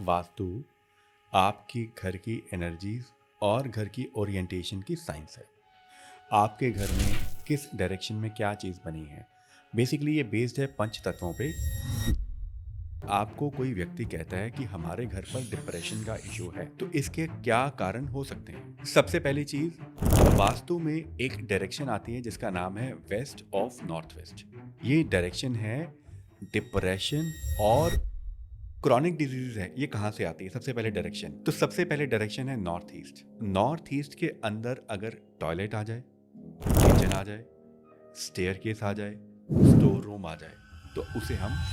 वास्तु आपकी घर की एनर्जीज और घर की ओरिएंटेशन की साइंस है। आपके घर में किस डायरेक्शन में क्या चीज़ बनी है, बेसिकली ये बेस्ड है पंच तत्वों पे। आपको कोई व्यक्ति कहता है कि हमारे घर पर डिप्रेशन का इशू है, तो इसके क्या कारण हो सकते हैं? सबसे पहली चीज, वास्तु में एक डायरेक्शन आती है जिसका नाम है वेस्ट ऑफ नॉर्थ वेस्ट। ये डायरेक्शन है डिप्रेशन और क्रॉनिक डिजीज है। ये कहाँ से आती है? सबसे पहले डायरेक्शन, तो सबसे पहले डायरेक्शन है नॉर्थ ईस्ट। नॉर्थ ईस्ट के अंदर अगर टॉयलेट आ जाए, किचन आ जाए, स्टेयरकेस आ जाए, स्टोर रूम आ जाए, तो उसे हम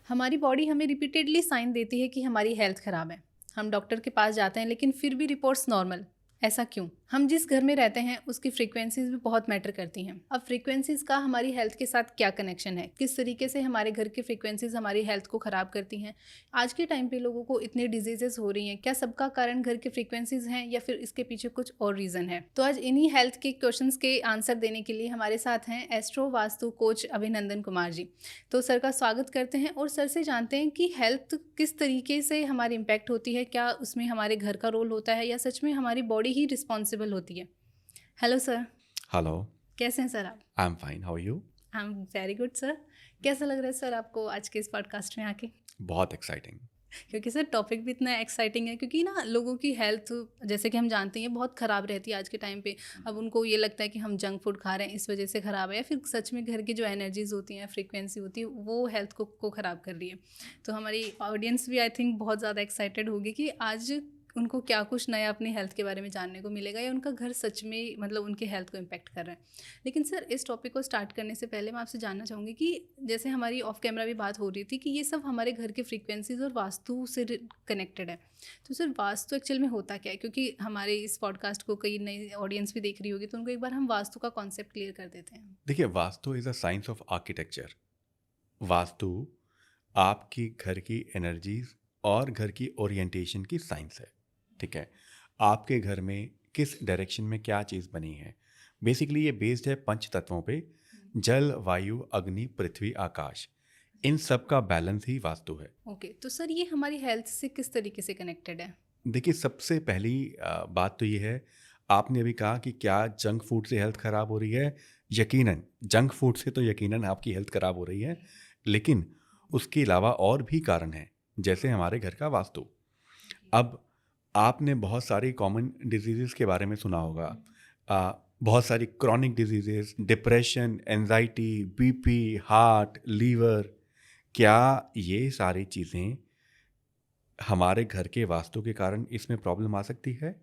हमारी बॉडी हमें रिपीटेडली साइन देती है कि हमारी हेल्थ ख़राब है। हम डॉक्टर के पास जाते हैं लेकिन फिर भी रिपोर्ट्स नॉर्मल। ऐसा क्यों? हम जिस घर में रहते हैं उसकी फ्रीक्वेंसीज भी बहुत मैटर करती हैं। अब फ्रीक्वेंसीज का हमारी हेल्थ के साथ क्या कनेक्शन है, किस तरीके से हमारे घर की फ्रीक्वेंसीज हमारी हेल्थ को ख़राब करती हैं। आज के टाइम पे लोगों को इतनी डिजीजेस हो रही हैं, क्या सबका कारण घर की फ्रीक्वेंसीज हैं या फिर इसके पीछे कुछ और रीज़न है? तो आज इन्हीं हेल्थ के क्वेश्चंस के आंसर देने के लिए हमारे साथ हैं एस्ट्रो वास्तु कोच अभिनंदन कुमार जी। तो सर का स्वागत करते हैं और सर से जानते हैं कि हेल्थ किस तरीके से हमारी इम्पैक्ट होती है, क्या उसमें हमारे घर का रोल होता है या सच में हमारी बॉडी ही रिस्पॉन्सिबल होती है। Hello sir. हेलो, कैसे हैं सर आप? I am fine, how are you? I am very good sir. कैसा लग रहा है सर आपको आज के इस पॉडकास्ट में आके? बहुत एक्साइटिंग। क्योंकि सर टॉपिक भी इतना एक्साइटिंग है, क्योंकि ना लोगों की हेल्थ जैसे कि हम जानते हैं बहुत ख़राब रहती है आज के टाइम पे। अब उनको ये लगता है कि हम जंक फूड खा रहे हैं इस वजह से ख़राब है, या फिर सच में घर की जो एनर्जीज होती हैं, फ्रीक्वेंसी होती है, वो हेल्थ को ख़राब कर रही है। तो हमारी ऑडियंस भी आई थिंक बहुत ज़्यादा एक्साइटेड होगी कि आज उनको क्या कुछ नया अपनी हेल्थ के बारे में जानने को मिलेगा, या उनका घर सच में मतलब उनके हेल्थ को इम्पैक्ट कर रहा है। लेकिन सर इस टॉपिक को स्टार्ट करने से पहले मैं आपसे जानना चाहूँगी कि जैसे हमारी ऑफ कैमरा भी बात हो रही थी कि ये सब हमारे घर के फ्रीक्वेंसीज और वास्तु से कनेक्टेड है। तो सर वास्तु एक्चुअल में होता क्या है? क्योंकि हमारे इस पॉडकास्ट को कई नई ऑडियंस भी देख रही होगी, तो उनको एक बार हम वास्तु का कॉन्सेप्ट क्लियर कर देते हैं। देखिए, vastu is a science of architecture. Vastu आपकी घर की एनर्जीज और घर की ओरिएंटेशन की साइंस है। ठीक है, आपके घर में किस डायरेक्शन में क्या चीज़ बनी है, बेसिकली ये बेस्ड है पंच तत्वों पे। जल, वायु, अग्नि, पृथ्वी, आकाश, इन सब का बैलेंस ही वास्तु है। ओके, तो सर ये हमारी हेल्थ से किस तरीके से कनेक्टेड है? देखिए, सबसे पहली बात तो ये है, आपने अभी कहा कि क्या जंक फूड से हेल्थ ख़राब हो रही है। यकीनन जंक फूड से तो यकीनन आपकी हेल्थ ख़राब हो रही है, लेकिन उसके अलावा और भी कारण हैं, जैसे हमारे घर का वास्तु। अब आपने बहुत सारी कॉमन डिजीज़ेज़ के बारे में सुना होगा। बहुत सारी chronic diseases, depression, anxiety, BP, heart, liver, क्या ये सारी चीज़ें हमारे घर के वास्तु के कारण इसमें प्रॉब्लम आ सकती है?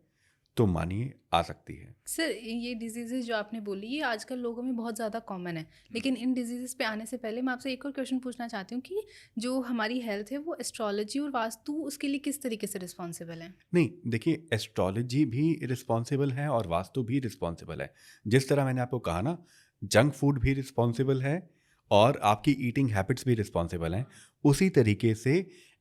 तो मानिए आ सकती है। सर ये डिजीज़ेज़ जो आपने बोली ये आजकल लोगों में बहुत ज़्यादा कॉमन है, लेकिन इन डिजीज़ेज़ पे आने से पहले मैं आपसे एक और क्वेश्चन पूछना चाहती हूँ कि जो हमारी हेल्थ है वो एस्ट्रोलॉजी और वास्तु उसके लिए किस तरीके से रिस्पॉन्सिबल है? नहीं, देखिए, एस्ट्रोलॉजी भी रिस्पॉन्सिबल है और वास्तु भी रिस्पॉन्सिबल है। जिस तरह मैंने आपको कहा ना, जंक फूड भी रिस्पॉन्सिबल है और आपकी ईटिंग हैबिट्स भी रिस्पॉन्सिबल हैं, उसी तरीके से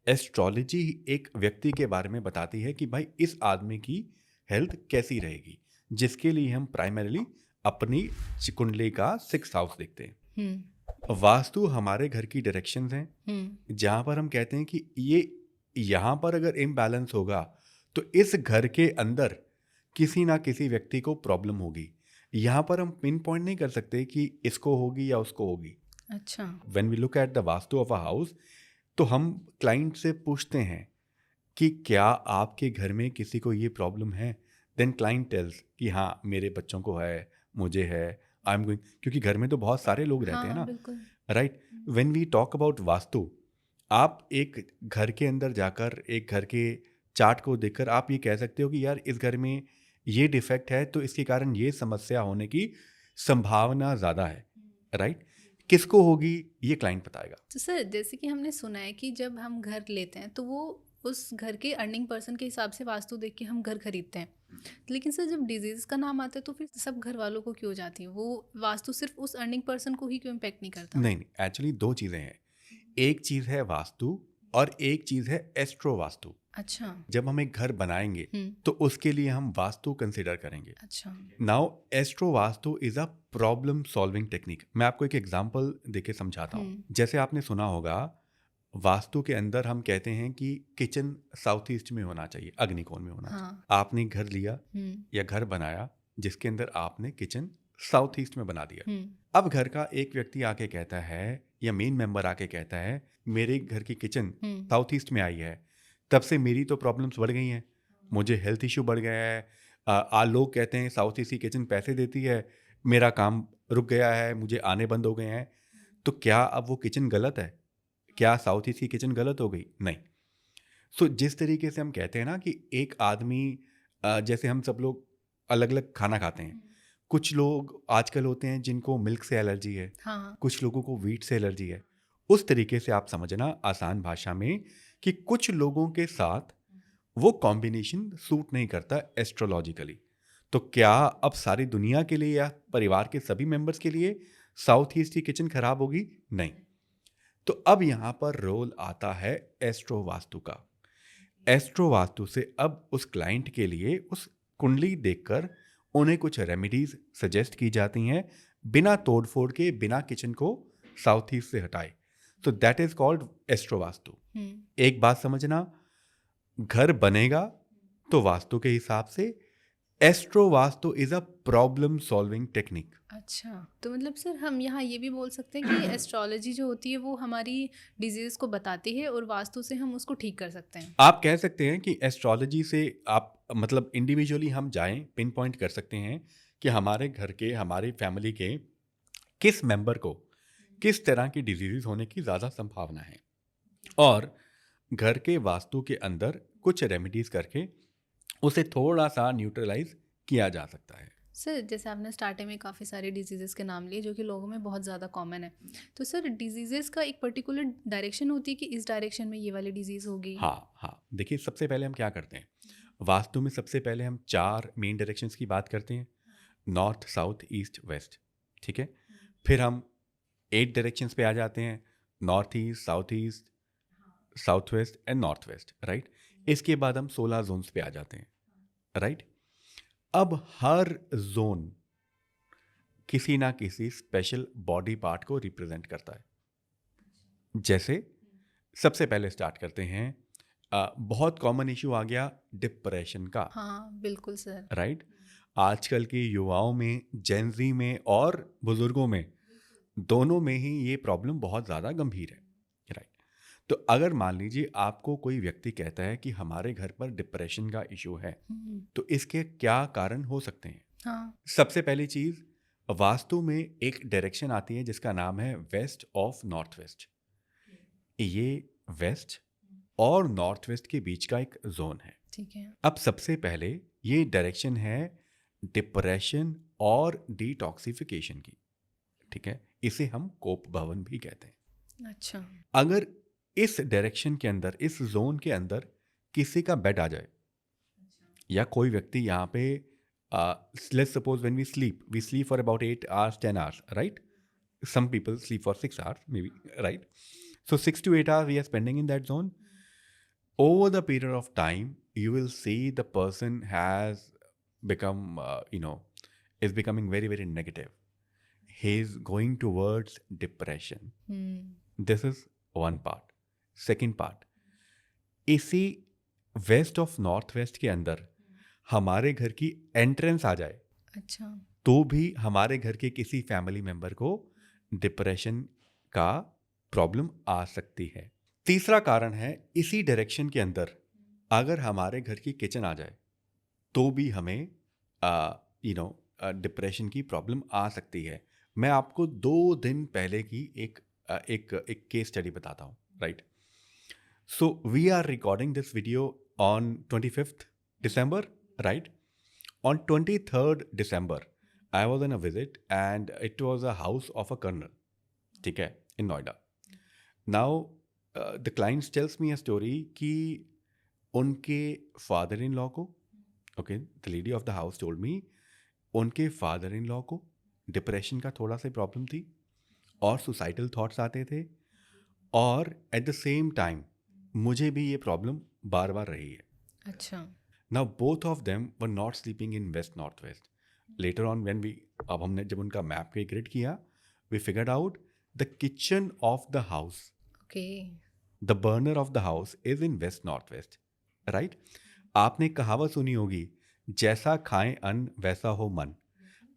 एस्ट्रोलॉजी एक व्यक्ति के बारे में बताती है कि भाई इस आदमी की हेल्थ कैसी रहेगी, जिसके लिए हम प्राइमरीली अपनी कुंडली का 6th हाउस देखते हैं। हुँ, वास्तु हमारे घर की डायरेक्शंस हैं, हुँ, जहाँ पर हम कहते हैं कि ये यहाँ पर अगर इम्बैलेंस होगा तो इस घर के अंदर किसी ना किसी व्यक्ति को प्रॉब्लम होगी। यहाँ पर हम पिन पॉइंट नहीं कर सकते कि इसको होगी या उसको होगी। अच्छा। When we look at the vastu of a house, तो हम क्लाइंट से पूछते हैं कि क्या आपके घर में किसी को ये प्रॉब्लम है। देन क्लाइंट टेल्स कि हाँ, मेरे बच्चों को है, मुझे है, आई एम गोइंग, क्योंकि घर में तो बहुत सारे लोग रहते हैं हाँ, ना। बिल्कुल। Right, when we talk about vastu, आप एक घर के अंदर जाकर एक घर के चार्ट को देखकर आप ये कह सकते हो कि यार इस घर में ये डिफेक्ट है तो इसके कारण ये समस्या होने की संभावना ज़्यादा है। राइट, किसको होगी ये क्लाइंट बताएगा। तो सर जैसे कि हमने सुना है कि जब हम घर लेते हैं तो वो उस घर के अर्निंग पर्सन के हिसाब से वास्तु देख के हम घर खरीदते हैं। लेकिन सर जब डिजीज का नाम आता है तो फिर सब घर वालों को क्यों जाती है? वो वास्तु सिर्फ उस अर्निंग पर्सन को ही क्यों इम्पैक्ट नहीं करता? नहीं नहीं, एक्चुअली दो चीज़ें हैं। एक चीज़ है वास्तु और एक चीज़ है एस्ट्रो वास्तु। अच्छा। जब हम एक घर बनाएंगे तो उसके लिए हम वास्तु कंसिडर करेंगे। अच्छा। Now astro vastu is a problem solving technique. मैं आपको एक एग्जांपल देके समझाता हूँ। जैसे आपने सुना होगा, वास्तु के अंदर हम कहते हैं कि किचन साउथ ईस्ट में होना चाहिए, अग्निकोण में होना चाहिए। आपने घर लिया या घर बनाया जिसके अंदर आपने किचन साउथ ईस्ट में बना दिया। अब घर का एक व्यक्ति आके कहता है या मेन मेंबर आके कहता है मेरे घर की किचन साउथ ईस्ट में आई है, तब से मेरी तो प्रॉब्लम्स बढ़ गई हैं, मुझे हेल्थ इशू बढ़ गया है। लोग कहते हैं साउथ ईस्ट की किचन पैसे देती है, मेरा काम रुक गया है, मुझे आने बंद हो गए हैं। तो क्या अब वो किचन गलत है? क्या साउथ ईस्ट की किचन गलत हो गई? नहीं। सो जिस तरीके से हम कहते हैं ना कि एक आदमी, जैसे हम सब लोग अलग अलग खाना खाते हैं, कुछ लोग आजकल होते हैं जिनको मिल्क से एलर्जी है, कुछ लोगों को व्हीट से एलर्जी है। उस तरीके से आप समझना आसान भाषा में कि कुछ लोगों के साथ वो कॉम्बिनेशन सूट नहीं करता एस्ट्रोलॉजिकली। तो क्या अब सारी दुनिया के लिए या परिवार के सभी मेंबर्स के लिए साउथ ईस्ट की किचन खराब होगी? नहीं। तो अब यहां पर रोल आता है एस्ट्रो वास्तु का। एस्ट्रो वास्तु से अब उस क्लाइंट के लिए उस कुंडली देखकर उन्हें कुछ रेमेडीज सजेस्ट की जाती हैं, बिना तोड़फोड़ के, बिना किचन को साउथ ईस्ट से हटाए। तो that is called astro vastu. एक बात समझना, घर बनेगा तो वास्तु के हिसाब से। Astro vastu is a problem solving technique. अच्छा, तो मतलब सर हम यहाँ ये भी बोल सकते हैं कि एस्ट्रोलॉजी जो होती है वो हमारी डिजीज को बताती है और वास्तु से हम उसको ठीक कर सकते हैं। आप कह सकते हैं कि एस्ट्रोलॉजी से आप मतलब इंडिविजुअली हम जाएं, पिन पॉइंट कर सकते हैं कि हमारे घर के, हमारी फैमिली के किस मेंबर को किस तरह की डिजीज होने की ज़्यादा संभावना है, और घर के वास्तु के अंदर कुछ रेमेडीज करके उसे थोड़ा सा न्यूट्रलाइज किया जा सकता है। सर जैसे आपने स्टार्टिंग में काफ़ी सारे डिजीज़ेस के नाम लिए जो कि लोगों में बहुत ज़्यादा कॉमन है, तो सर डिजीज़ेस का एक पर्टिकुलर डायरेक्शन होती है कि इस डायरेक्शन में ये वाली डिजीज़ होगी? हाँ, देखिए सबसे पहले हम क्या करते हैं, वास्तु में सबसे पहले हम 4 मेन डायरेक्शंस की बात करते हैं, नॉर्थ, साउथ, ईस्ट, वेस्ट। ठीक है। फिर हम 8 डायरेक्शंस पे आ जाते हैं, north east, south west and north west, right. इसके बाद हम 16 जोन्स पे आ जाते हैं, राइट। अब हर जोन किसी ना किसी स्पेशल बॉडी पार्ट को रिप्रेजेंट करता है। जैसे सबसे पहले स्टार्ट करते हैं, बहुत कॉमन इशू आ गया डिप्रेशन का। हाँ बिल्कुल सर। राइट। आजकल के युवाओं में, जेनजी में और बुजुर्गों में, दोनों में ही ये प्रॉब्लम बहुत ज़्यादा गंभीर है। राइट। तो अगर मान लीजिए आपको कोई व्यक्ति कहता है कि हमारे घर पर डिप्रेशन का इशू है, तो इसके क्या कारण हो सकते हैं? हाँ। सबसे पहली चीज़, वास्तु में एक डायरेक्शन आती है जिसका नाम है वेस्ट ऑफ नॉर्थ वेस्ट। ये वेस्ट और नॉर्थ वेस्ट के बीच का एक जोन है। ठीक है। अब सबसे पहले ये डायरेक्शन है डिप्रेशन और डिटॉक्सिफिकेशन की। ठीक है। इसे हम कोप भवन भी कहते हैं। अच्छा। अगर इस डायरेक्शन के अंदर, इस जोन के अंदर किसी का बेड आ जाए, या कोई व्यक्ति यहाँ पे, let's suppose when we sleep for about 8 hours 10 hours, right. some people sleep for 6 hours maybe, right? So 6 to 8 hours we are spending in that zone. Over the period of time you will see the person has become is becoming very very negative. He is going towards depression. This is one part. Second part, इसी waste of north west के अंदर हमारे घर की entrance आ जाए, अच्छा, तो भी हमारे घर के किसी फैमिली मेंबर को डिप्रेशन का प्रॉब्लम आ सकती है। तीसरा कारण है, इसी डायरेक्शन के अंदर अगर हमारे घर की किचन आ जाए तो भी हमें डिप्रेशन की प्रॉब्लम आ सकती है। मैं आपको 2 दिन पहले की एक केस स्टडी बताता हूँ, right. So we are recording this video on 25th December, right? On 23rd December I was on a visit and it was a house of a colonel, ठीक है, in Noida. Now the client tells me a story कि उनके father in law को, okay, the lady of the house told me, उनके father in law को depression का थोड़ा सा प्रॉब्लम थी और सुसाइडल थॉट्स आते थे, और एट द सेम टाइम मुझे भी ये प्रॉब्लम बार बार रही है. अच्छा। Now both of them were not sleeping in west northwest. Later on when we अब हमने जब उनका मैप पे ग्रिड किया, we figured out the kitchen of the house, okay. the burner of the house is in west northwest, right? आपने एक कहावत सुनी होगी, जैसा खाएं अन्न वैसा हो मन.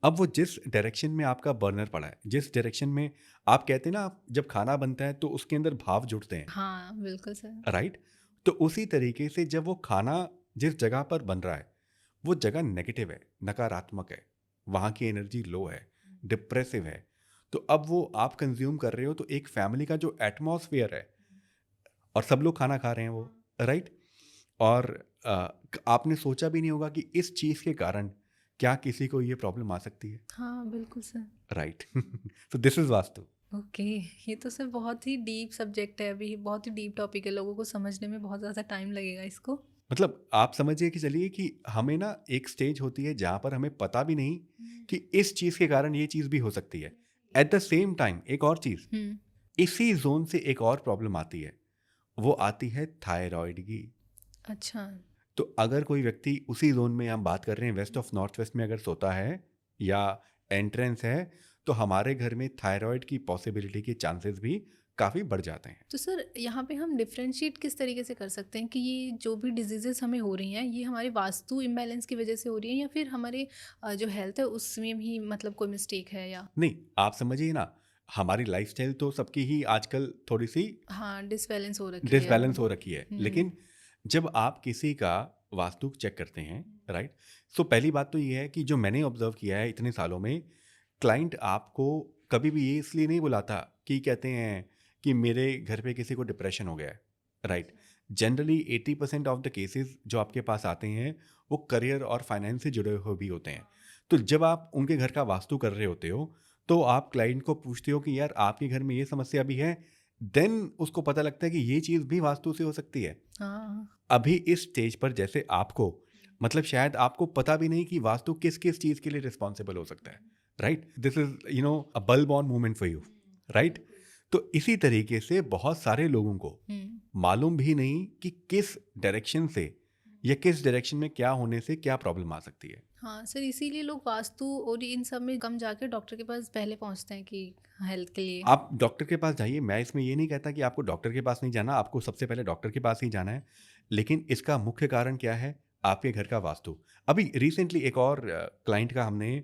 अब वो जिस डायरेक्शन में आपका बर्नर पड़ा है, जिस डायरेक्शन में आप कहते हैं ना, आप जब खाना बनता है तो उसके अंदर भाव जुड़ते हैं, हाँ, बिल्कुल सर। राइट? तो उसी तरीके से जब वो खाना जिस जगह पर बन रहा है वो जगह नेगेटिव है, नकारात्मक है, वहाँ की एनर्जी लो है, डिप्रेसिव है, तो अब वो आप कंज्यूम कर रहे हो तो एक फैमिली का जो एटमॉस्फेयर है, और सब लोग खाना खा रहे हैं वो, राइट? और आपने सोचा भी नहीं होगा कि इस चीज़ के कारण क्या किसी को ये प्रॉब्लम आ सकती है, हाँ, बिल्कुल सर। राइट? तो दिस इज वास्तु. ओके। ये तो सर बहुत ही डीप सब्जेक्ट है, अभी बहुत ही डीप टॉपिक है, लोगों को समझने में बहुत ज़्यादा टाइम लगेगा इसको। मतलब आप समझिए कि चलिए कि हमें ना एक स्टेज होती है जहाँ पर हमें पता भी नहीं कि इस चीज़ के कारण ये चीज़ भी हो सकती है. एट द सेम टाइम एक और चीज़, हम्म। इसी जोन से एक और प्रॉब्लम आती है, वो आती है थायराइड की. अच्छा। तो अगर कोई व्यक्ति उसी जोन में, हम बात कर रहे हैं वेस्ट ऑफ नॉर्थ वेस्ट में, अगर सोता है या एंट्रेंस है, तो हमारे घर में थायराइड की पॉसिबिलिटी के चांसेस भी काफ़ी बढ़ जाते हैं. तो सर यहाँ पे हम डिफ्रेंशिएट किस तरीके से कर सकते हैं कि ये जो भी डिजीजेस हमें हो रही हैं ये हमारी वास्तु इम्बैलेंस की वजह से हो रही है, या फिर हमारे जो हेल्थ है उसमें भी मतलब कोई मिस्टेक है या? नहीं, आप समझिए ना, हमारी लाइफस्टाइल तो सबकी ही आजकल थोड़ी सी हाँ, डिसबैलेंस हो रखी है। डिसबैलेंस हो रखी है, हम्म। लेकिन जब आप किसी का वास्तु चेक करते हैं, राइट, तो पहली बात तो ये है कि जो मैंने ऑब्जर्व किया है इतने सालों में, क्लाइंट आपको कभी भी ये इसलिए नहीं बुलाता कि कहते हैं कि मेरे घर पे किसी को डिप्रेशन हो गया है, right? Generally 80% of the cases जो आपके पास आते हैं वो करियर और फाइनेंस से जुड़े हुए भी होते हैं. तो जब आप उनके घर का वास्तु कर रहे होते हो तो आप क्लाइंट को पूछते हो कि यार आपके घर में ये समस्या भी है, देन उसको पता लगता है कि ये चीज़ भी वास्तु से हो सकती है. हाँ। अभी इस स्टेज पर जैसे आपको, मतलब शायद आपको पता भी नहीं कि वास्तु किस किस चीज़ के लिए रिस्पॉन्सिबल हो सकता है, right? This is a bulb on moment for you, right? तो इसी तरीके से बहुत सारे लोगों को मालूम भी नहीं कि किस डायरेक्शन से या किस डायरेक्शन में क्या होने से क्या प्रॉब्लम आ सकती है. हाँ सर, इसीलिए लोग वास्तु और इन सब में कम जाकर डॉक्टर के पास पहले पहुंचते हैं कि हेल्थ के लिए। आप डॉक्टर के पास जाइए, मैं इसमें ये नहीं कहता कि आपको डॉक्टर के पास नहीं जाना, आपको सबसे पहले डॉक्टर के पास ही जाना है, लेकिन इसका मुख्य कारण क्या है? आपके घर का वास्तु. अभी रिसेंटली एक और क्लाइंट का हमने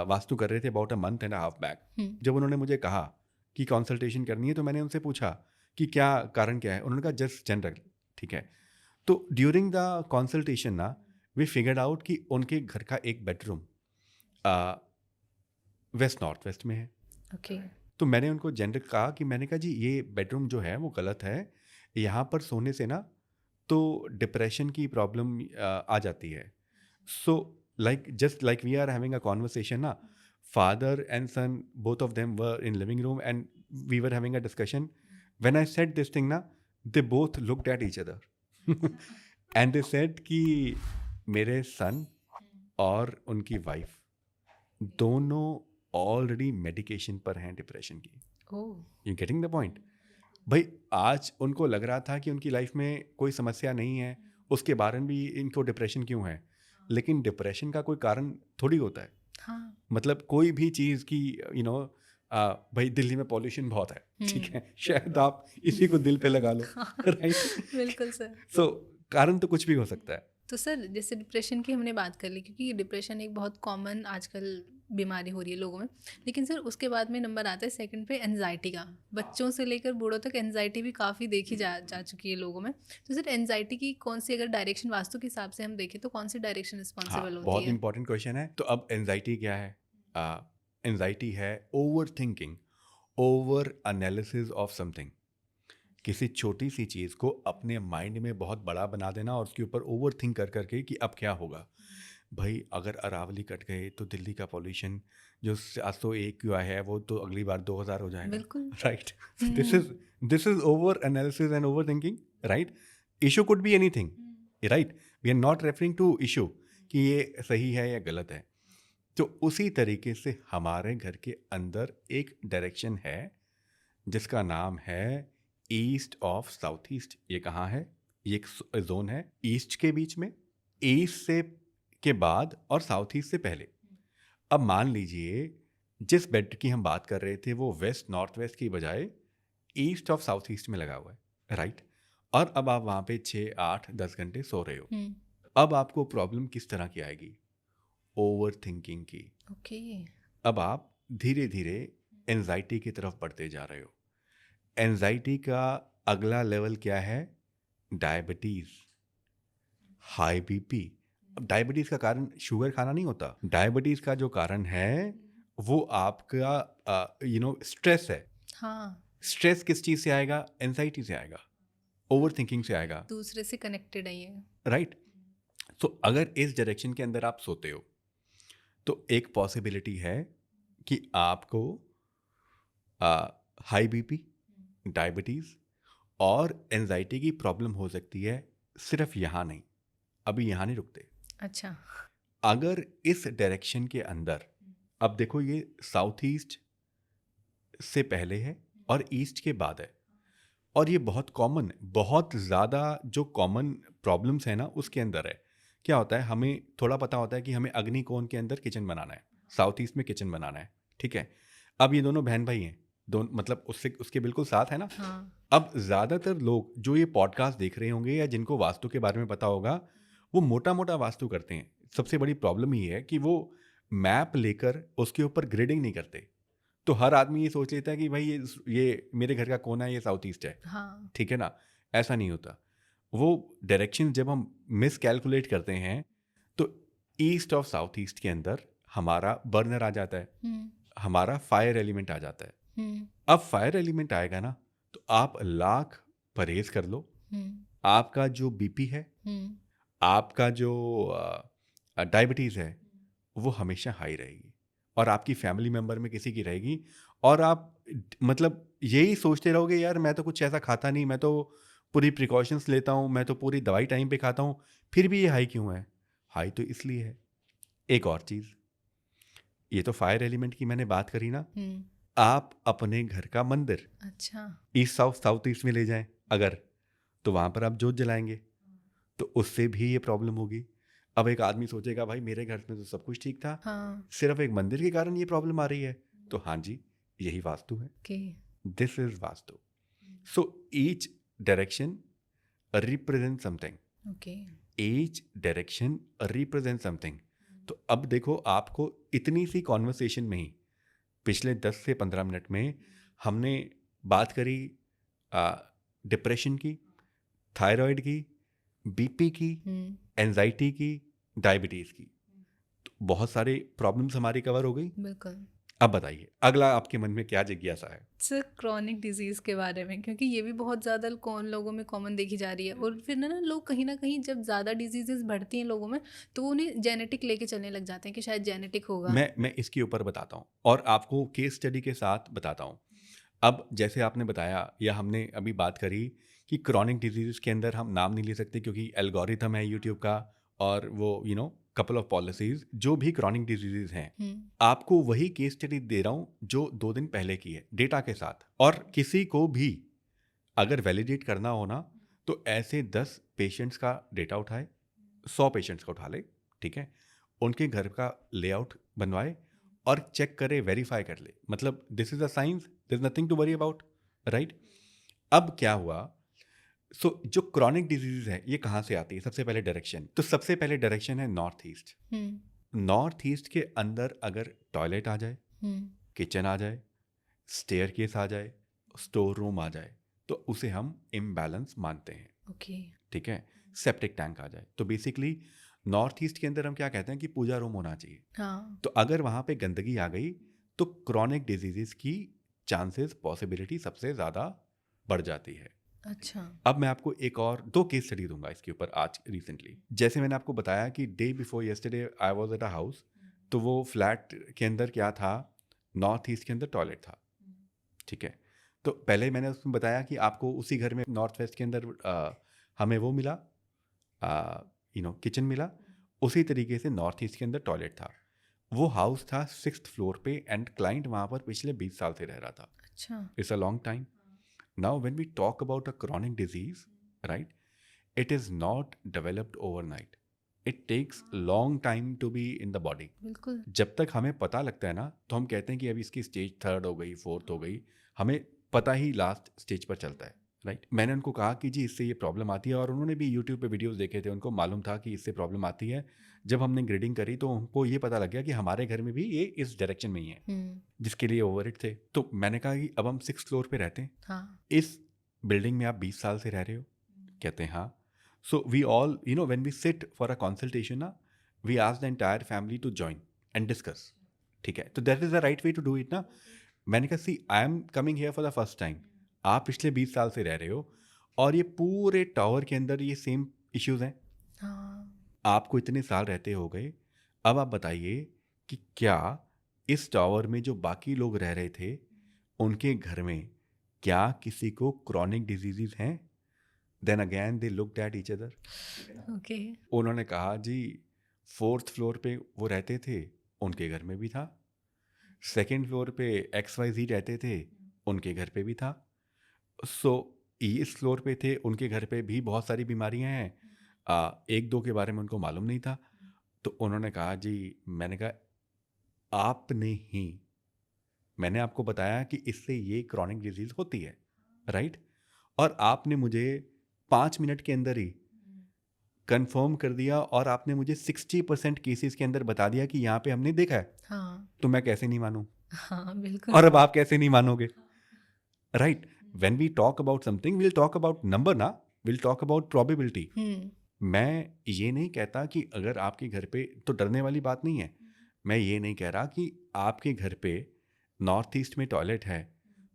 वास्तु कर रहे थे about a month and half back. जब उन्होंने मुझे कहा कि कंसल्टेशन करनी है तो मैंने उनसे पूछा कि क्या कारण क्या है. उन्होंने कहा जस्ट जनरल. ठीक है, तो ड्यूरिंग द कंसल्टेशन ना वी फिगर्ड आउट कि उनके घर का एक बेडरूम वेस्ट नॉर्थ वेस्ट में है. ओके। तो मैंने उनको जनरल कहा कि मैंने कहा जी ये बेडरूम जो है वो गलत है, यहाँ पर सोने से ना तो डिप्रेशन की प्रॉब्लम आ जाती है. So like just like we are having a conversation ना, father and son both of them were in living room and we were having a discussion. When I said this thing ना, they both looked at each other and they said कि मेरे सन और उनकी wife दोनों already medication पर हैं depression की. Oh. You getting the point? भाई आज उनको लग रहा था कि उनकी लाइफ में कोई समस्या नहीं है, उसके बारे में भी इनको डिप्रेशन क्यों है, लेकिन डिप्रेशन का कोई कारण थोड़ी होता है. हाँ। मतलब कोई भी चीज़ की भाई दिल्ली में पॉल्यूशन बहुत है, ठीक है, शायद आप इसी को दिल पे लगा लो, राइट? बिल्कुल सर। सो कारण तो कुछ भी हो सकता है. तो सर जैसे डिप्रेशन की हमने बात कर ली, क्योंकि डिप्रेशन एक बहुत कॉमन आजकल बीमारी हो रही है लोगों में, लेकिन सर उसके बाद में नंबर आता है सेकंड पे एनजाइटी का. बच्चों से लेकर बूढ़ों तक एनजाइटी भी काफ़ी देखी जा चुकी है लोगों में. तो सर एनजाइटी की कौन सी, अगर डायरेक्शन वास्तु के हिसाब से हम देखें तो कौन सी डायरेक्शन हाँ, रिस्पॉन्सिबल होती बहुत है? इंपॉर्टेंट क्वेश्चन है. तो अब एनजाइटी क्या है? एनजाइटी है over thinking, over analysis of something. किसी छोटी सी चीज़ को अपने माइंड में बहुत बड़ा बना देना और उसके ऊपर ओवर थिंक कर करके कि अब क्या होगा. भाई अगर अरावली कट गए तो दिल्ली का पॉल्यूशन जो 701 क्यों है वो तो अगली बार 2000 हो जाएगा, बिल्कुल। Right? This is over analysis and over thinking, right? Issue could be anything, right? We are not referring to issue कि ये सही है या गलत है. तो उसी तरीके से हमारे घर के अंदर एक डायरेक्शन है जिसका नाम है ईस्ट ऑफ साउथ ईस्ट. ये कहाँ है? ये एक जोन है ईस्ट के बीच में, ईस्ट से के बाद और साउथ ईस्ट से पहले। अब मान लीजिए जिस बेड की हम बात कर रहे थे वो वेस्ट नॉर्थ वेस्ट की बजाय ईस्ट ऑफ साउथ ईस्ट में लगा हुआ है, राइट। और अब आप वहाँ पे 6, 8, 10 घंटे सो रहे हो। अब आपको प्रॉब्लम किस तरह की आएगी? ओवर थिंकिंग की। ओके। अब आप धीरे धीरे एंजाइटी की तरफ बढ़ते जा रहे हो। एंजाइटी का अगला लेवल क्या है? Diabetes, high BP. अब डायबिटीज का कारण शुगर खाना नहीं होता। डायबिटीज का जो कारण है वो आपका स्ट्रेस है। हाँ, स्ट्रेस किस चीज से आएगा? एंजाइटी से आएगा, ओवर थिंकिंग से आएगा, दूसरे से कनेक्टेड है ये। राइट। तो अगर इस डायरेक्शन के अंदर आप सोते हो तो एक पॉसिबिलिटी है कि आपको हाई बीपी, डायबिटीज और एंजाइटी की प्रॉब्लम हो सकती है। सिर्फ यहाँ नहीं, अभी यहाँ नहीं रुकते। अच्छा। अगर इस डायरेक्शन के अंदर, अब देखो ये साउथ ईस्ट से पहले है और ईस्ट के बाद है, और ये बहुत कॉमन, बहुत ज़्यादा जो कॉमन प्रॉब्लम्स है ना उसके अंदर है। क्या होता है, हमें थोड़ा पता होता है कि हमें अग्निकोण के अंदर किचन बनाना है, साउथ ईस्ट में किचन बनाना है, ठीक है। अब ये दोनों बहन भाई हैं, दोनों मतलब उसके बिल्कुल साथ है ना। हाँ। अब ज़्यादातर लोग जो ये पॉडकास्ट देख रहे होंगे या जिनको वास्तु के बारे में पता होगा वो मोटा मोटा वास्तु करते हैं। सबसे बड़ी प्रॉब्लम ये है कि वो मैप लेकर उसके ऊपर ग्रेडिंग नहीं करते। तो हर आदमी ये सोच लेता है कि भाई ये मेरे घर का कोना है, ये साउथ ईस्ट है, हाँ। ठीक है ना। ऐसा नहीं होता। वो डायरेक्शन जब हम मिस कैलकुलेट करते हैं तो ईस्ट ऑफ साउथ ईस्ट के अंदर हमारा बर्नर आ जाता है, हमारा फायर एलिमेंट आ जाता है। अब फायर एलिमेंट आएगा ना तो आप लाख परहेज कर लो, आपका जो बीपी है, आपका जो डायबिटीज़ है वो हमेशा हाई रहेगी और आपकी फैमिली मेम्बर में किसी की रहेगी। और आप मतलब यही सोचते रहोगे यार मैं तो कुछ ऐसा खाता नहीं, मैं तो पूरी प्रिकॉशंस लेता हूँ, मैं तो पूरी दवाई टाइम पे खाता हूँ, फिर भी ये हाई क्यों है? हाई तो इसलिए है। एक और चीज़, ये तो फायर एलिमेंट की मैंने बात करी ना, आप अपने घर का मंदिर अच्छा। ईस्ट साउथ ईस्ट में ले जाएं अगर, तो वहाँ पर आप जोत जलाएंगे तो उससे भी ये प्रॉब्लम होगी। अब एक आदमी सोचेगा भाई मेरे घर में तो सब कुछ ठीक था, हाँ। सिर्फ एक मंदिर के कारण ये प्रॉब्लम आ रही है। तो हाँ जी, यही वास्तु है। Okay. This is vastu. So each direction represent something, okay. Each direction represent something. तो अब देखो आपको इतनी सी कॉन्वर्सेशन में ही पिछले 10 से 15 मिनट में हमने बात करी डिप्रेशन की, थायराइड की, बीपी की, एंजाइटी की, डायबिटीज़ की। तो बहुत सारे प्रॉब्लम्स हमारी कवर हो गई। बिल्कुल। अब बताइए अगला आपके मन में क्या जिज्ञासा है? सर क्रॉनिक डिजीज़ के बारे में, क्योंकि ये भी बहुत ज़्यादा कौन लोगों में कॉमन देखी जा रही है। और फिर ना लोग कहीं ना कहीं जब ज़्यादा डिजीज़ेस बढ़ती हैं लोगों में तो वो उन्हें जेनेटिक लेके चलने लग जाते हैं कि शायद जेनेटिक होगा। मैं इसके ऊपर बताता हूँ और आपको केस स्टडी के साथ बताता हूँ। अब जैसे आपने बताया या हमने अभी बात करी कि क्रॉनिक डिजीज़ के अंदर हम नाम नहीं ले सकते क्योंकि एल्गोरिथम है यूट्यूब का और वो कपल ऑफ पॉलिसीज जो भी क्रॉनिक डिजीजेज हैं। आपको वही केस स्टडी दे रहा हूँ जो 2 दिन पहले की है डेटा के साथ। और किसी को भी अगर वैलिडेट करना हो ना तो ऐसे 10 पेशेंट्स का डेटा उठाए, 100 पेशेंट्स का उठा ले, ठीक है, उनके घर का लेआउट बनवाए और चेक करे, वेरीफाई कर ले। मतलब this is a science, there is nothing to worry about, right. अब क्या हुआ, जो क्रॉनिक डिजीज है ये कहाँ से आती है? सबसे पहले डायरेक्शन, तो सबसे पहले डायरेक्शन है नॉर्थ ईस्ट। नॉर्थ ईस्ट के अंदर अगर टॉयलेट आ जाए, किचन आ जाए, स्टेयर केस आ जाए, स्टोर रूम आ जाए तो उसे हम इम्बैलेंस मानते हैं। ओके। ठीक है, सेप्टिक टैंक आ जाए तो बेसिकली नॉर्थ ईस्ट के अंदर हम क्या कहते हैं कि पूजा रूम होना चाहिए। हाँ। तो अगर वहाँ पे गंदगी आ गई तो क्रॉनिक डिजीजेस की चांसेस, पॉसिबिलिटी सबसे ज़्यादा बढ़ जाती है। अच्छा। अब मैं आपको एक और 2 केस स्टडी दूंगा इसके ऊपर आज रिसेंटली। जैसे मैंने आपको बताया कि day before yesterday I was at a house, तो वो फ्लैट के अंदर क्या था, नॉर्थ ईस्ट के अंदर टॉयलेट था, ठीक है। तो पहले मैंने उसमें बताया कि आपको उसी घर में नॉर्थ वेस्ट के अंदर हमें वो मिला, किचन मिला, उसी तरीके से नॉर्थ ईस्ट के अंदर टॉयलेट था। वो हाउस था 6th फ्लोर पे एंड क्लाइंट वहाँ पर पिछले 20 साल से रह रहा था। अच्छा। It's a long time. Now, when we talk about a chronic disease, right, it is not developed overnight, it takes long time to be in the body. बिल्कुल। जब तक हमें पता लगता है ना, तो हम कहते हैं कि अभी इसकी स्टेज 3rd हो गई, 4th हो गई, हमें पता ही लास्ट स्टेज पर चलता है, राइट। मैंने उनको कहा कि जी इससे ये प्रॉब्लम आती है, और उन्होंने भी यूट्यूब पे वीडियोस देखे थे, उनको मालूम था कि इससे प्रॉब्लम आती है। जब हमने ग्रेडिंग करी तो उनको ये पता लग गया कि हमारे घर में भी ये इस डायरेक्शन में ही है, जिसके लिए ओवर इट थे। तो मैंने कहा कि अब हम 6th फ्लोर पे रहते हैं, हाँ। इस बिल्डिंग में आप 20 साल से रह रहे हो? कहते हैं हाँ। So we all when we sit for a consultation ना, we ask the entire family to join and discuss, ठीक है। तो that is the right way to do it ना। मैंने कहा see I am coming here for the first time, आप पिछले 20 साल से रह रहे हो, और ये पूरे टावर के अंदर ये सेम इश्यूज हैं, हाँ। आपको इतने साल रहते हो गए, अब आप बताइए कि क्या इस टावर में जो बाकी लोग रह रहे थे, उनके घर में क्या किसी को क्रॉनिक डिजीजेज हैं? Then again they looked at each other. Okay. उन्होंने कहा जी 4th फ्लोर पे वो रहते थे, उनके घर में भी था। 2nd फ्लोर पे XYZ रहते थे, उनके घर पे भी था। सो इस फ्लोर पे थे, उनके घर पे भी बहुत सारी बीमारियां हैं, 1-2 के बारे में उनको मालूम नहीं था। तो उन्होंने कहा जी, मैंने कहा आपने ही, मैंने आपको बताया कि इससे ये क्रॉनिक डिजीज होती है, राइट, और आपने मुझे 5 मिनट के अंदर ही कंफर्म कर दिया, और आपने मुझे 60% केसेस के अंदर बता दिया कि यहाँ पे हमने देखा है। हाँ। तो मैं कैसे नहीं मानूं? हाँ, बिल्कुल। और अब आप कैसे नहीं मानोगे, right. When we talk about something, will talk about number ना, विल टॉक अबाउट प्रोबेबिलिटी। मैं ये नहीं कहता कि अगर आपके घर पे, तो डरने वाली बात नहीं है, मैं ये नहीं कह रहा कि आपके घर पे नॉर्थ ईस्ट में टॉयलेट है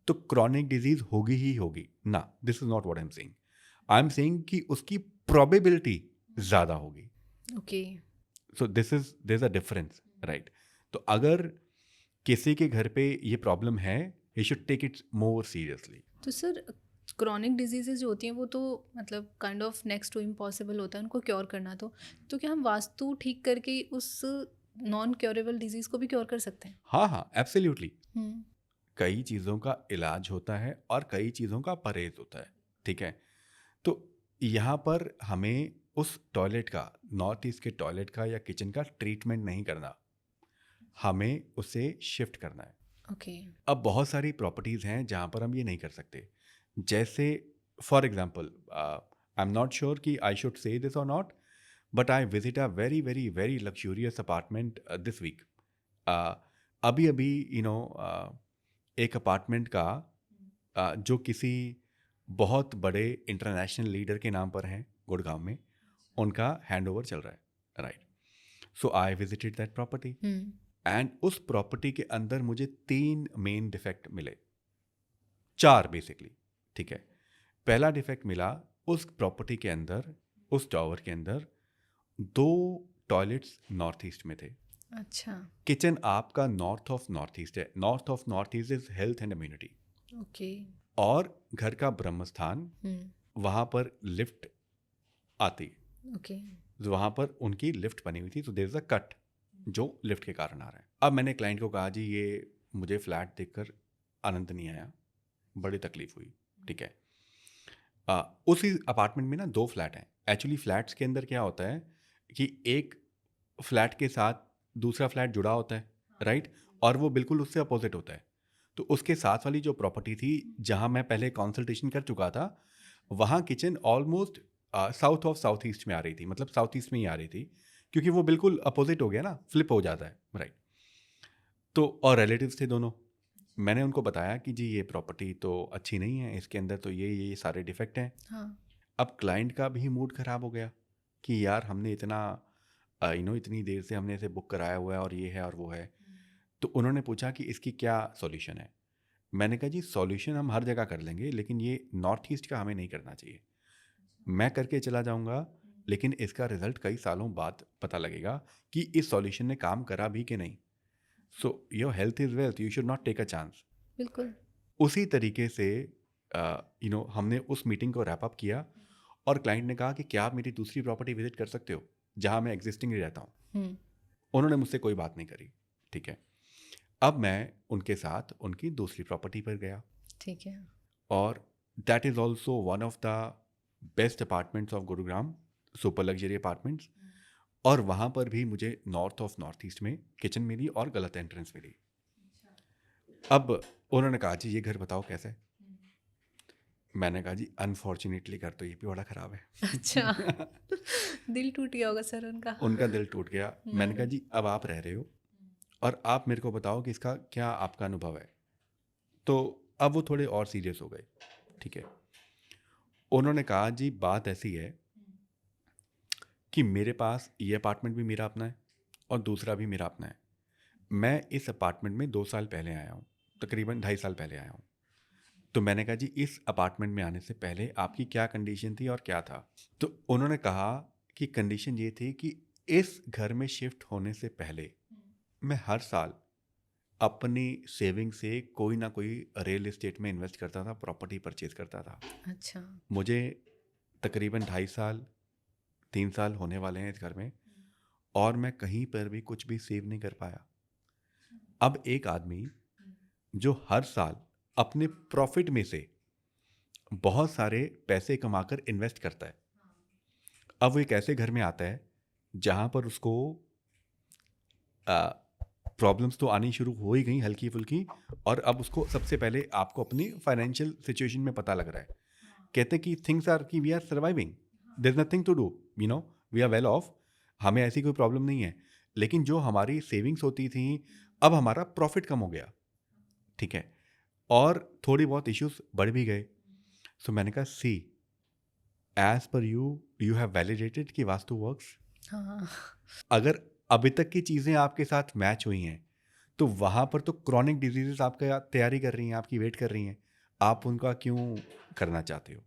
तो क्रॉनिक डिजीज होगी ही होगी ना, this is not what I am saying. I am saying कि उसकी प्रोबेबिलिटी ज़्यादा होगी। Okay. So this is there is a difference, right. तो अगर किसी के घर पे ये प्रॉब्लम है, he should take it more seriously. तो सर, क्रॉनिक डिजीजेज जो होती हैं वो तो मतलब kind of next to impossible होता है उनको क्योर करना। तो क्या हम वास्तु ठीक करके उस नॉन क्योरेबल डिजीज को भी क्योर कर सकते हैं? हाँ हाँ, एब्सोल्युटली। हम्म। कई चीज़ों का इलाज होता है और कई चीज़ों का परहेज होता है, ठीक है। तो यहाँ पर हमें उस टॉयलेट का, नॉर्थ ईस्ट के टॉयलेट का या किचन का ट्रीटमेंट नहीं करना, हमें उसे शिफ्ट करना है। ओके। अब बहुत सारी प्रॉपर्टीज़ हैं जहाँ पर हम ये नहीं कर सकते। जैसे for example, I am not sure कि आई शुड से दिस और not, but I visit a very very very luxurious apartment this week. अभी अभी एक अपार्टमेंट का जो किसी बहुत बड़े इंटरनेशनल लीडर के नाम पर है गुड़गांव में, उनका हैंडओवर चल रहा है, right. So I visited that property, and उस प्रॉपर्टी के अंदर मुझे 3 मेन डिफेक्ट मिले, 4 बेसिकली, ठीक है। पहला डिफेक्ट मिला, उस प्रॉपर्टी के अंदर, उस टावर के अंदर 2 टॉयलेट्स नॉर्थ ईस्ट में थे। अच्छा। किचन आपका नॉर्थ ऑफ नॉर्थ ईस्ट है, north of north east is health and immunity. Okay. और घर का ब्रह्म स्थान, वहाँ पर लिफ्ट आती, ओके। वहाँ पर उनकी लिफ्ट बनी हुई थी, तो देयर इज अ कट जो लिफ्ट के कारण आ रहा है। अब मैंने क्लाइंट को कहा जी ये मुझे फ्लैट देखकर आनंद नहीं आया, बड़ी तकलीफ हुई, ठीक है। उसी अपार्टमेंट में ना 2 फ्लैट हैं। एक्चुअली फ्लैट्स के अंदर क्या होता है कि एक फ्लैट के साथ दूसरा फ्लैट जुड़ा होता है, राइट, और वो बिल्कुल उससे अपोजिट होता है। तो उसके साथ वाली जो प्रॉपर्टी थी जहाँ मैं पहले कंसल्टेशन कर चुका था, वहाँ kitchen almost south of south east में आ रही थी, मतलब साउथ ईस्ट में ही आ रही थी, क्योंकि वो बिल्कुल अपोजिट हो गया ना, फ्लिप हो जाता है, राइट। तो और रिलेटिव्स थे दोनों। मैंने उनको बताया कि जी ये प्रॉपर्टी तो अच्छी नहीं है, इसके अंदर तो ये सारे डिफेक्ट हैं। हाँ। अब क्लाइंट का भी मूड ख़राब हो गया कि यार हमने इतना इतनी देर से हमने इसे बुक कराया हुआ है और ये है और वो है। तो उन्होंने पूछा कि इसकी क्या सॉल्यूशन है। मैंने कहा जी सॉल्यूशन हम हर जगह कर लेंगे, लेकिन ये नॉर्थ ईस्ट का हमें नहीं करना चाहिए। मैं करके चला जाऊंगा, लेकिन इसका रिजल्ट कई सालों बाद पता लगेगा कि इस सॉल्यूशन ने काम करा भी कि नहीं। So your health is wealth, you should not take a chance. बिल्कुल। उसी तरीके से हमने उस मीटिंग को रैप अप किया, और क्लाइंट ने कहा कि क्या आप मेरी दूसरी प्रॉपर्टी विजिट कर सकते हो जहाँ मैं एग्जिस्टिंग रहता हूँ। उन्होंने मुझसे कोई बात नहीं करी, ठीक है। अब मैं उनके साथ उनकी दूसरी प्रॉपर्टी पर गया, ठीक है। और that is also one of the best apartments of Gurugram, super luxury apartments, और वहाँ पर भी मुझे नॉर्थ ऑफ नॉर्थ ईस्ट में किचन मिली और गलत एंट्रेंस मिली। अब उन्होंने कहा जी ये घर बताओ कैसा है। मैंने कहा जी अनफॉर्चुनेटली घर तो ये भी बड़ा ख़राब है। अच्छा। दिल टूट गया होगा सर उनका। उनका दिल टूट गया। मैंने कहा जी अब आप रह रहे हो और आप मेरे को बताओ कि इसका क्या आपका अनुभव है। तो अब वो थोड़े और सीरियस हो गए। ठीक है, उन्होंने कहा जी बात ऐसी है कि मेरे पास ये अपार्टमेंट भी मेरा अपना है और दूसरा भी मेरा अपना है। मैं इस अपार्टमेंट में 2 साल पहले आया हूँ, तकरीबन 2.5 साल पहले आया हूँ। तो मैंने कहा जी इस अपार्टमेंट में आने से पहले आपकी क्या कंडीशन थी और क्या था। तो उन्होंने कहा कि कंडीशन ये थी कि इस घर में शिफ्ट होने से पहले मैं हर साल अपनी सेविंग से कोई ना कोई रियल एस्टेट में इन्वेस्ट करता था, प्रॉपर्टी परचेज करता था। अच्छा। मुझे तकरीबन 2.5 साल 3 साल होने वाले हैं इस घर में और मैं कहीं पर भी कुछ भी सेव नहीं कर पाया। अब एक आदमी जो हर साल अपने प्रॉफिट में से बहुत सारे पैसे कमाकर इन्वेस्ट करता है, अब वो एक ऐसे घर में आता है जहाँ पर उसको प्रॉब्लम्स तो आनी शुरू हो ही गई हल्की फुल्की, और अब उसको सबसे पहले आपको अपनी फाइनेंशियल सिचुएशन में पता लग रहा है। कहते कि थिंग्स आर कि we are surviving, there is nothing to do, you know, we are well off, हमें ऐसी कोई प्रॉब्लम नहीं है। लेकिन जो हमारी सेविंग्स होती थी अब हमारा प्रॉफिट कम हो गया। ठीक है, और थोड़ी बहुत इश्यूज बढ़ भी गए। सो मैंने कहा see as per you have validated कि वास्तु वर्क्स। हाँ। अगर अभी तक की चीज़ें आपके साथ मैच हुई हैं तो वहाँ पर तो क्रॉनिक डिजीजेस आपका तैयारी कर रही हैं, आपकी वेट कर रही हैं, आप उनका क्यों करना चाहते हो।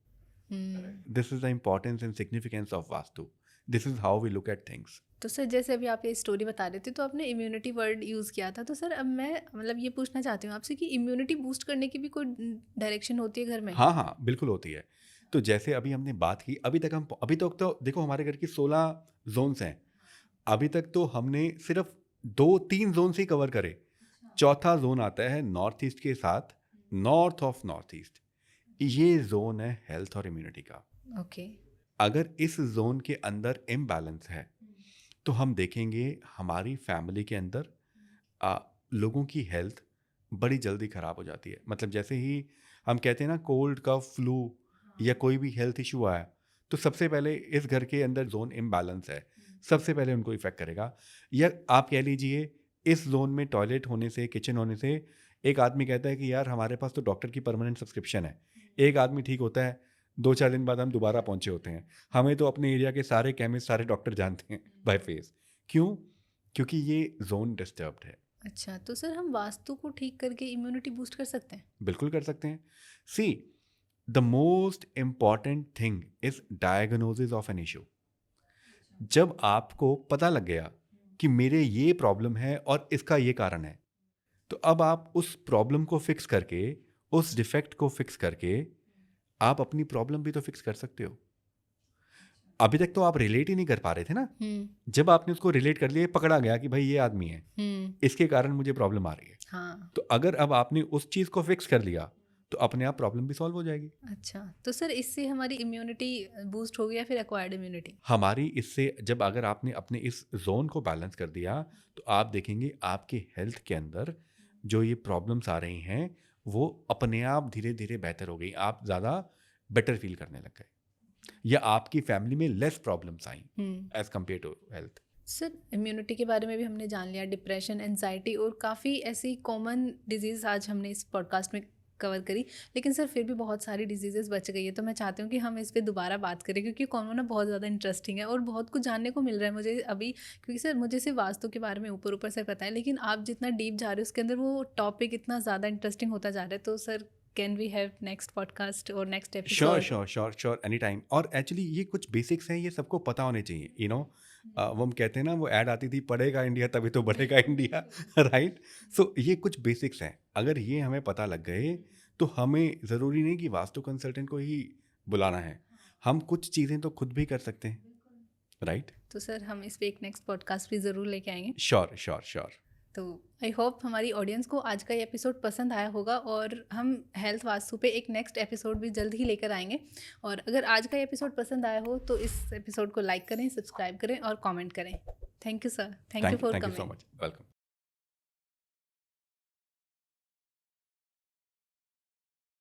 This is the importance and significance of vastu, this is how we look at things. तो सर जैसे अभी आप ये स्टोरी बता रहे थे तो आपने इम्यूनिटी वर्ड यूज़ किया था, तो सर अब मैं मतलब ये पूछना चाहती हूँ आपसे कि इम्यूनिटी बूस्ट करने की भी कोई डायरेक्शन होती है घर में? हाँ हाँ बिल्कुल होती है। तो जैसे अभी हमने बात की, अभी तक तो देखो हमारे घर की 16 जोन्स हैं। अभी तक तो हमने सिर्फ 2-3 जोन से ही कवर करे। चौथा जोन आता है नॉर्थ ईस्ट के साथ, नॉर्थ ऑफ नॉर्थ ईस्ट। ये जोन है हेल्थ और इम्यूनिटी का। ओके। अगर इस जोन के अंदर इम्बैलेंस है तो हम देखेंगे हमारी फैमिली के अंदर लोगों की हेल्थ बड़ी जल्दी ख़राब हो जाती है। मतलब जैसे ही हम कहते हैं ना कोल्ड कफ फ्लू या कोई भी हेल्थ इशू आया तो सबसे पहले इस घर के अंदर जोन इम्बैलेंस है, सबसे पहले उनको इफेक्ट करेगा। या आप कह लीजिए इस जोन में टॉयलेट होने से, किचन होने से एक आदमी कहता है कि यार हमारे पास तो डॉक्टर की परमानेंट सब्सक्रिप्शन है। एक आदमी ठीक होता है, 2-4 दिन बाद हम दोबारा पहुंचे होते हैं। हमें तो अपने एरिया के सारे केमिस्ट, सारे डॉक्टर जानते हैं बाय फेस। क्यों? क्योंकि ये जोन डिस्टर्ब्ड है। अच्छा, तो सर हम वास्तु को ठीक करके इम्यूनिटी बूस्ट कर सकते हैं? बिल्कुल कर सकते हैं। See the most important thing is diagnosis of an issue. जब आपको पता लग गया कि मेरे ये प्रॉब्लम है और इसका ये कारण है, तो अब आप उस प्रॉब्लम को फिक्स करके, उस डिफेक्ट को फिक्स करके आप अपनी प्रॉब्लम भी तो फिक्स कर सकते हो। अभी तक तो आप रिलेट ही नहीं कर पा रहे थे ना। जब आपने उसको रिलेट कर लिया, पकड़ा गया कि भाई ये आदमी है, इसके कारण मुझे प्रॉब्लम आ रही है। हाँ। तो अगर अब आपने उस चीज को फिक्स कर लिया तो अपने आप प्रॉब्लम भी सॉल्व हो जाएगी। अच्छा, तो सर इससे हमारी इम्यूनिटी बूस्ट हो गया, फिर एक्वायर्ड इम्यूनिटी? हमारी इससे जब अगर आपने अपने इस जोन को बैलेंस कर दिया तो आप देखेंगे आपके हेल्थ के अंदर जो ये प्रॉब्लम्स आ रही हैं वो अपने आप धीरे धीरे बेहतर हो गई। आप ज़्यादा बेटर फील करने लग गए या आपकी फैमिली में less problems I as compare to health. Sir immunity के बारे में भी हमने जान लिया, डिप्रेशन, एंजाइटी और काफ़ी ऐसी कॉमन डिजीज़ आज हमने इस पॉडकास्ट में कवर करी। लेकिन सर फिर भी बहुत सारी डिजीज़ेस बच गई है, तो मैं चाहती हूँ कि हम इस पे दोबारा बात करें क्योंकि कॉमन ना बहुत ज़्यादा इंटरेस्टिंग है और बहुत कुछ जानने को मिल रहा है मुझे अभी। क्योंकि सर मुझे सिर्फ वास्तु के बारे में ऊपर ऊपर से पता है, लेकिन आप जितना डीप जा रहे हो उसके अंदर वो टॉपिक इतना ज़्यादा इंटरेस्टिंग होता जा रहा है। तो sir can we have next podcast और next sure episode? Sure sure sure any time. और एक्चुअली ये कुछ बेसिक्स हैं, ये सबको पता होने चाहिए। यू नो वो हम कहते हैं ना, वो ऐड आती थी पढ़ेगा इंडिया तभी तो बढ़ेगा इंडिया, राइट। सो ये कुछ बेसिक्स हैं, अगर ये हमें पता लग गए तो हमें ज़रूरी नहीं कि वास्तु कंसल्टेंट को ही बुलाना है, हम कुछ चीज़ें तो खुद भी कर सकते हैं, राइट। तो सर हम इस पे एक नेक्स्ट पॉडकास्ट भी ज़रूर लेके आएंगे। Sure sure sure. तो आई होप हमारी ऑडियंस को आज का ये एपिसोड पसंद आया होगा, और हम हेल्थ वास्तु पे एक नेक्स्ट एपिसोड भी जल्द ही लेकर आएंगे। और अगर आज का एपिसोड पसंद आया हो तो इस एपिसोड को लाइक करें, सब्सक्राइब करें और कमेंट करें। Thank you sir, thank you for thank you coming. So much, welcome.